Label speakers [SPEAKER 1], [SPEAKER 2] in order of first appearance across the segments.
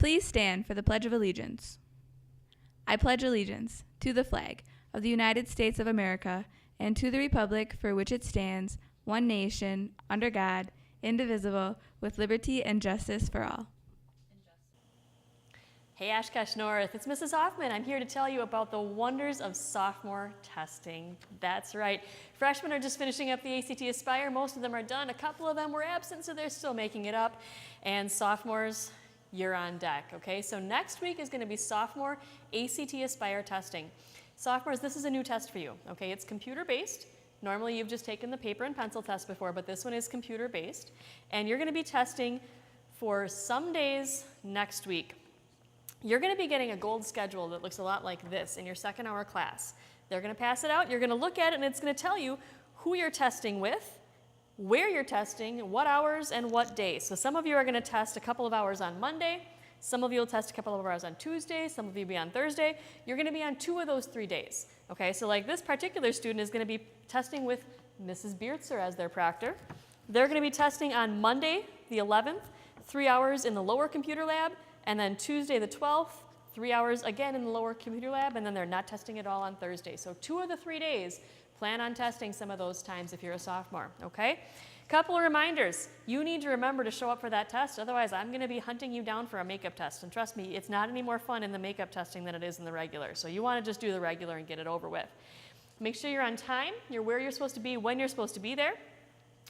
[SPEAKER 1] Please stand for the Pledge of Allegiance. I pledge allegiance to the flag of the United States of America and to the republic for which it stands, one nation, under God, indivisible, with liberty and justice for all.
[SPEAKER 2] Hey Oshkosh North, it's Mrs. Hoffman. I'm here to tell you about the wonders of sophomore testing. That's right. Freshmen are just finishing up the ACT Aspire. Most of them are done. A couple of them were absent, so they're still making it up. And sophomores, you're on deck, okay? So next week is going to be sophomore ACT Aspire testing. Sophomores, this is a new test for you, okay? It's computer-based. Normally you've just taken the paper and pencil test before, but this one is computer-based. And you're going to be testing for some days next week. You're going to be getting a gold schedule that looks a lot like this in your second hour class. They're going to pass it out, you're going to look at it, and it's going to tell you who you're testing with, where you're testing, what hours, and what days. So some of you are going to test a couple of hours on Monday, some of you will test a couple of hours on Tuesday, some of you will be on Thursday. You're going to be on 2 of those 3 days. Okay, so like this particular student is going to be testing with Mrs. Beertzer as their proctor. They're going to be testing on Monday, the 11th, 3 hours in the lower computer lab, and then Tuesday the 12th, 3 hours again in the lower computer lab, and then they're not testing at all on Thursday. So 2 of the 3 days, plan on testing some of those times if you're a sophomore, okay? Couple of reminders. You need to remember to show up for that test, otherwise I'm gonna be hunting you down for a makeup test. And trust me, it's not any more fun in the makeup testing than it is in the regular. So you wanna just do the regular and get it over with. Make sure you're on time, you're where you're supposed to be, when you're supposed to be there.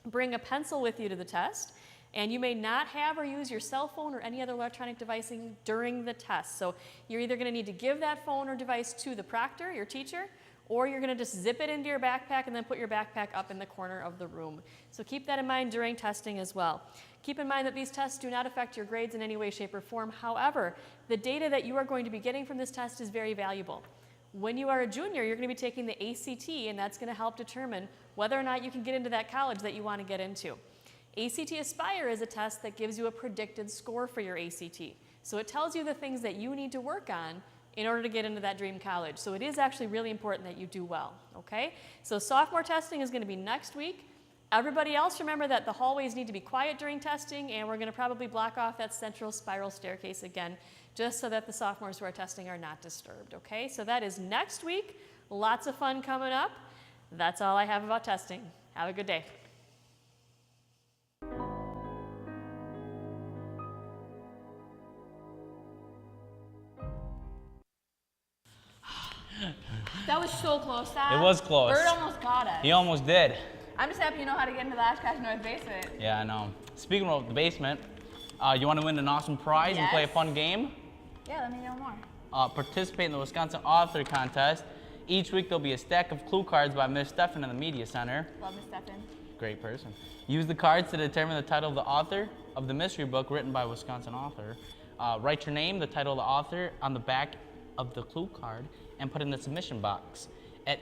[SPEAKER 2] Bring a pencil with you to the test. And you may not have or use your cell phone or any other electronic device during the test. So you're either going to need to give that phone or device to the proctor, your teacher, or you're going to just zip it into your backpack and then put your backpack up in the corner of the room. So keep that in mind during testing as well. Keep in mind that these tests do not affect your grades in any way, shape, or form. However, the data that you are going to be getting from this test is very valuable. When you are a junior, you're going to be taking the ACT, and that's going to help determine whether or not you can get into that college that you want to get into. ACT Aspire is a test that gives you a predicted score for your ACT. So it tells you the things that you need to work on in order to get into that dream college. So it is actually really important that you do well, okay? So sophomore testing is going to be next week. Everybody else, remember that the hallways need to be quiet during testing, and we're going to probably block off that central spiral staircase again, just so that the sophomores who are testing are not disturbed, okay? So that is next week. Lots of fun coming up. That's all I have about testing. Have a good day.
[SPEAKER 1] That was so close.
[SPEAKER 3] It was close.
[SPEAKER 1] Bird almost got us.
[SPEAKER 3] He almost did.
[SPEAKER 1] I'm just happy you know how to get into the Oshkosh North basement.
[SPEAKER 3] Yeah, I know. Speaking of the basement, you want to win an awesome prize and play a fun game?
[SPEAKER 1] Yeah, let me know more.
[SPEAKER 3] Participate in the Wisconsin Author Contest. Each week there'll be a stack of clue cards by Miss Stefan in the Media Center.
[SPEAKER 1] Love Miss Stefan.
[SPEAKER 3] Great person. Use the cards to determine the title of the author of the mystery book written by a Wisconsin author. Write your name, the title of the author, on the back of the clue card and put it in the submission box. At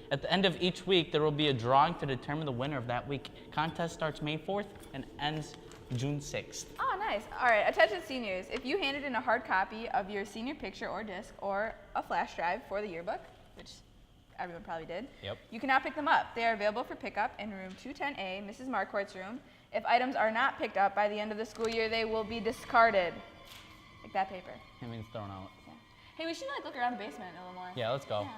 [SPEAKER 3] the end of each week, there will be a drawing to determine the winner of that week. Contest starts May 4th and ends June 6th.
[SPEAKER 1] Oh, nice. All right, attention seniors. If you handed in a hard copy of your senior picture or disc or a flash drive for the yearbook, which everyone probably did, you can now pick them up. They are available for pickup in room 210A, Mrs. Marquardt's room. If items are not picked up by the end of the school year, they will be discarded. Like that paper.
[SPEAKER 3] It means thrown out.
[SPEAKER 1] Yeah. Hey, we should look around the basement a little more.
[SPEAKER 3] Yeah, let's go.
[SPEAKER 1] Yeah, okay.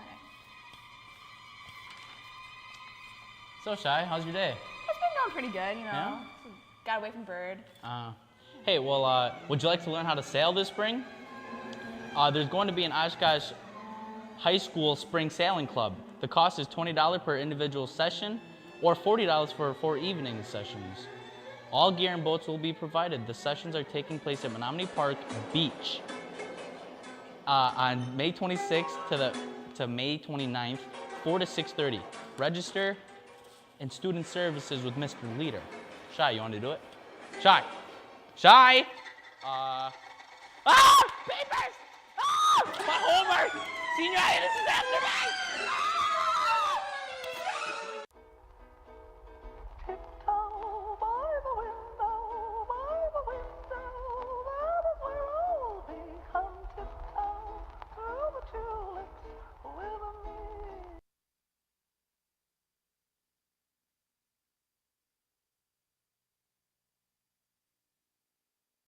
[SPEAKER 3] So, Shy, how's your day?
[SPEAKER 1] It's been going pretty good, you know.
[SPEAKER 3] Yeah?
[SPEAKER 1] Got away from Bird.
[SPEAKER 3] Hey, well, would you like to learn how to sail this spring? There's going to be an Oshkosh High School Spring Sailing Club. The cost is $20 per individual session or $40 for 4 evening sessions. All gear and boats will be provided. The sessions are taking place at Menominee Park Beach on May 26th to May 29th, 4 to 6:30. Register and student services with Mr. Leader. Shy, you want to do it? Shy! Shy! Papers! My homework! Senior, this is after me!